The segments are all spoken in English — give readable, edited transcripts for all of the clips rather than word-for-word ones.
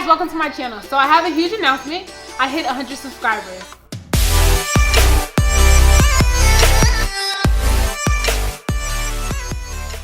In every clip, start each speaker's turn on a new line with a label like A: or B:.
A: guys, welcome to my channel. So I have a huge announcement. I hit 100 subscribers.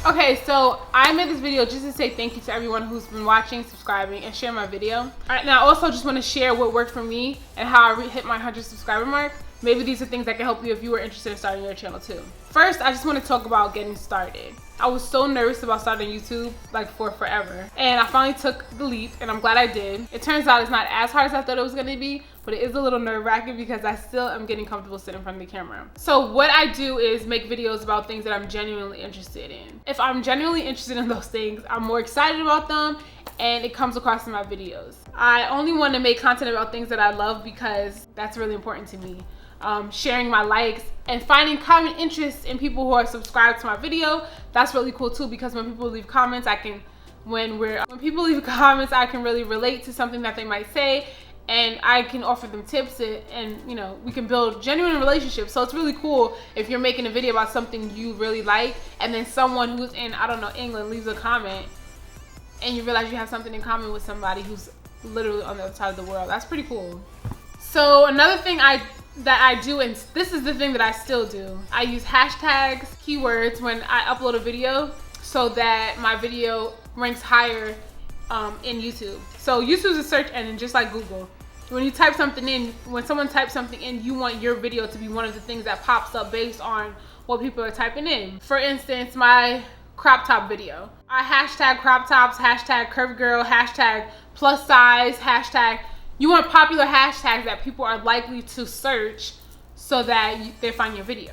A: Okay, so I made this video just to say thank you to everyone who's been watching, subscribing, and sharing my video. Alright, now I also just want to share what worked for me and how I hit my 100 subscriber mark. Maybe these are things that can help you if you were interested in starting your channel too. First, I just want to talk about getting started. I was so nervous about starting YouTube like for forever, and I finally took the leap, and I'm glad I did. It turns out it's not as hard as I thought it was going to be, but it is a little nerve-wracking because I still am getting comfortable sitting in front of the camera. So what I do is make videos about things that I'm genuinely interested in. If I'm genuinely interested in those things, I'm more excited about them, and it comes across in my videos. I only want to make content about things that I love because that's really important to me. Sharing my likes and finding common interests in people who are subscribed to my video, that's really cool too, because when people leave comments, when people leave comments, I can really relate to something that they might say, and I can offer them tips, and you know, we can build genuine relationships. So it's really cool if you're making a video about something you really like, and then someone who's in, I don't know, England leaves a comment, and you realize you have something in common with somebody who's literally on the other side of the world. That's pretty cool. So another thing that I do, and this is the thing that I still do, I use hashtags, keywords when I upload a video so that my video ranks higher in YouTube. So YouTube is a search engine just like Google. When you type something in, when someone types something in, you want your video to be one of the things that pops up based on what people are typing in. For instance, my crop top video. I hashtag crop tops, hashtag curvy girl, hashtag plus size, hashtag. You want popular hashtags that people are likely to search so that they find your video.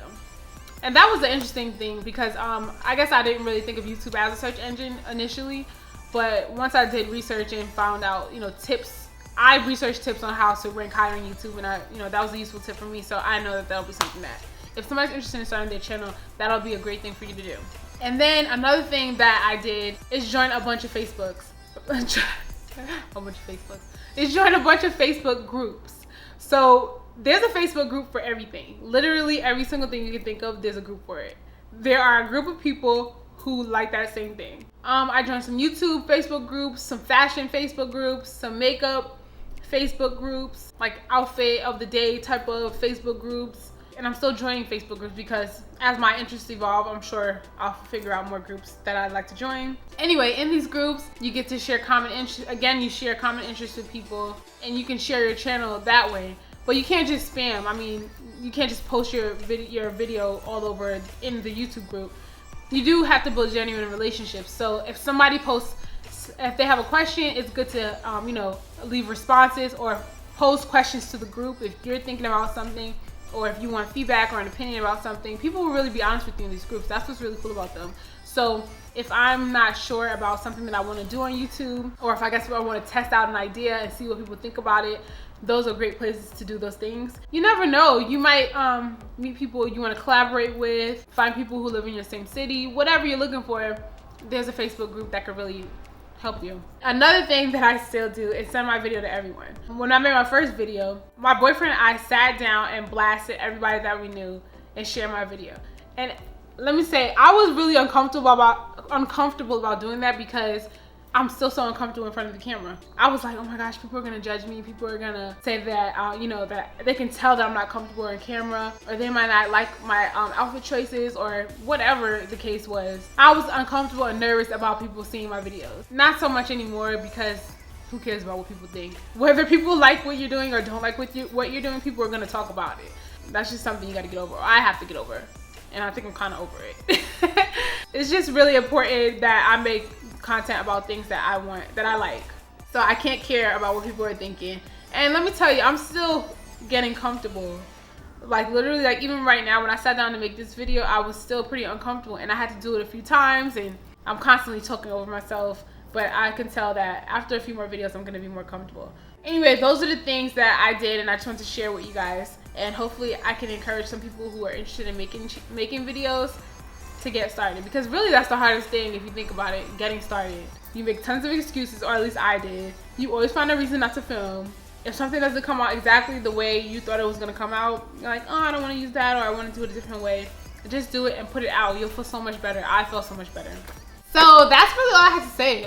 A: And that was an interesting thing because I guess I didn't really think of YouTube as a search engine initially, but once I did research and found out, you know, tips, I researched tips on how to rank higher on YouTube, and that was a useful tip for me. So I know that that'll be something that if somebody's interested in starting their channel, that'll be a great thing for you to do. And then another thing that I did is join a bunch of Facebooks. Is join a bunch of Facebook groups. So there's a Facebook group for everything. Literally every single thing you can think of, there's a group for it. There are a group of people who like that same thing. I joined some YouTube Facebook groups, some fashion Facebook groups, some makeup Facebook groups, like outfit of the day type of Facebook groups. And I'm still joining Facebook groups because as my interests evolve, I'm sure I'll figure out more groups that I'd like to join. Anyway, in these groups, you get to share common interests. Again, you share common interests with people, and you can share your channel that way. But you can't just spam. I mean, you can't just post your video all over in the YouTube group. You do have to build genuine relationships. So if somebody posts, if they have a question, it's good to leave responses or pose questions to the group if you're thinking about something. Or if you want feedback or an opinion about something, people will really be honest with you in these groups. That's what's really cool about them. So if I'm not sure about something that I want to do on YouTube, or if I want to test out an idea and see what people think about it, those are great places to do those things. You never know. You might meet people you want to collaborate with, find people who live in your same city, whatever you're looking for. There's a Facebook group that could really help you. Another thing that I still do is send my video to everyone. When I made my first video, my boyfriend and I sat down and blasted everybody that we knew and shared my video. And let me say, I was really uncomfortable about doing that because I'm still so uncomfortable in front of the camera. I was like, oh my gosh, people are gonna judge me. People are gonna say that, that they can tell that I'm not comfortable on camera, or they might not like my outfit choices, or whatever the case was. I was uncomfortable and nervous about people seeing my videos. Not so much anymore because who cares about what people think? Whether people like what you're doing or don't like what you're doing, people are gonna talk about it. That's just something you gotta get over, or I have to get over. And I think I'm kind of over it. It's just really important that I make content about things that I like. So I can't care about what people are thinking. And let me tell you, I'm still getting comfortable. Like literally, like even right now when I sat down to make this video, I was still pretty uncomfortable, and I had to do it a few times, and I'm constantly talking over myself. But I can tell that after a few more videos, I'm gonna be more comfortable. Anyway, those are the things that I did, and I just wanted to share with you guys. And hopefully I can encourage some people who are interested in making videos to get started, because really that's the hardest thing if you think about it, getting started. You make tons of excuses, or at least I did. You always find a reason not to film. If something doesn't come out exactly the way you thought it was going to come out, you're like, oh, I don't want to use that, or I want to do it a different way. Just do it and put it out. You'll feel so much better. I feel so much better. So that's really all I have to say.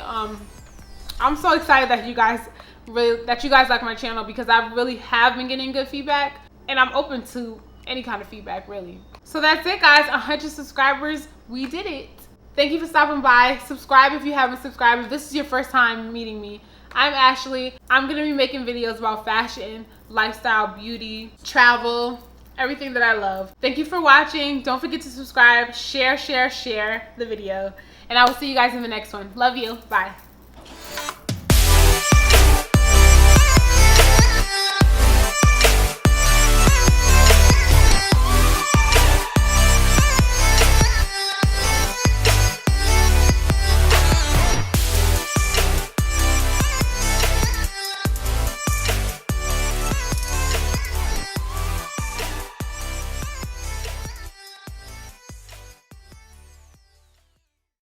A: I'm so excited that you guys that you guys like my channel, because I really have been getting good feedback, and I'm open to any kind of feedback, really. So that's it, guys. 100 subscribers. We did it. Thank you for stopping by. Subscribe if you haven't subscribed. If this is your first time meeting me, I'm Ashley. I'm going to be making videos about fashion, lifestyle, beauty, travel, everything that I love. Thank you for watching. Don't forget to subscribe, share the video, and I will see you guys in the next one. Love you. Bye.